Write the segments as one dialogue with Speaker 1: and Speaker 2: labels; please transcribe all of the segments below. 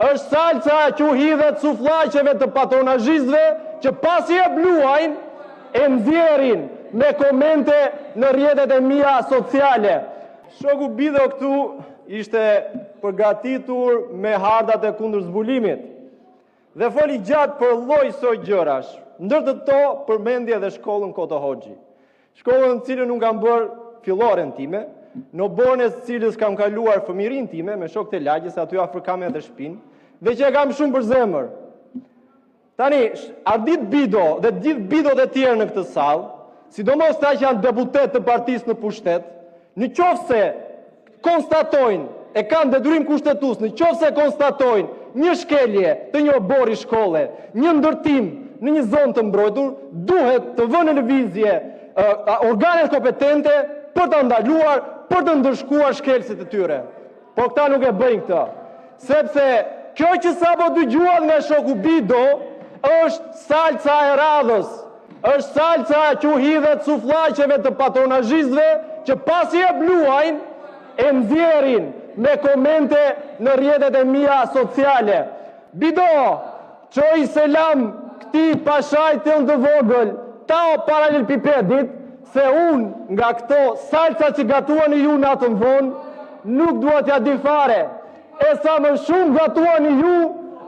Speaker 1: është salca që u hidhet sufllaqeve të patronazhistëve që pasi e bluajnë e nxjerrin me komente në rrjetet e mia sociale. Shoku Bido këtu ishte përgatitur me hardat e kundër zbulimit dhe foli gjatë për lloj gjërash, ndër to përmendje edhe shkollën Koto Hoxhi. Shkollën në cilën unë kam bërë filloren time, në borën e cilës kam kaluar fëmirin time me shokët e lagjës, aty afër kamerave të shtëpinë, dhe që e kam shumë për zemër. Tani, Ardit Bido dhe gjithë Bidot e tjerë në këtë sallë, sidomos ata që janë deputet të partisë në pushtet, në qoftë se konstatojnë e kanë detyrim kushtetues, në qoftë se konstatojnë një shkelje të një obori shkolle, një ndërtim në një zonë të mbrojtur, duhet të vënë në lëvizje organet kompetente për të ndaluar, për të ndërshkuar shkelësit e tyre. Po këta nuk e bëjnë këtë, sepse kjo që sapo dëgjuat nga shoku Bido është salca e radhës, është salca që u hidhet sufllaqeve të patronazhistëve që pasi e bluajnë e nxjerrin me komente në rrjetet e mia sociale. Bido, çoj selam këtij pashajt të vogël, tao paralelpipedit, se unë nga këto salca që gatuani ju natën vonë, nuk duhet t'ja di fare. E sa më shumë gatuani ju,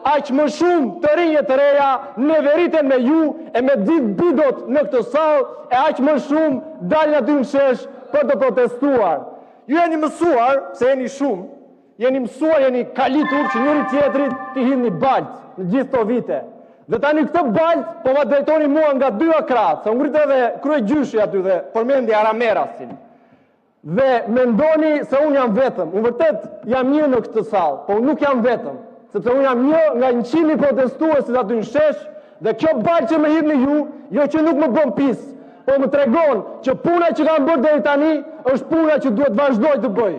Speaker 1: aq më shumë të rinjet të reja ne veriten me ju e me gjithë Bidot në këtë sallë, e aq më shumë dalin aty në shesh për të protestuar. Ju jeni mësuar, se jeni shumë, jeni mësuar, jeni kalitur që njëri tjetrit t'i hidhni balt në gjithë këto vite. Dhe tani këtë balt po va drejtoni mua nga dy akrat, se ngrit edhe kryegjyshi aty dhe përmendi Aramerasin. Dhe mendoni se unë jam vetëm. Unë vërtet jam një në këtë sallë, po unë nuk jam vetëm, sepse unë jam një nga 100 protestuesit aty në shesh, dhe kjo balt që më hidhni ju, jo që nuk më bën pis, po më tregon që puna që kam bërë deri tani është puna që duhet vazhdoj të bëj.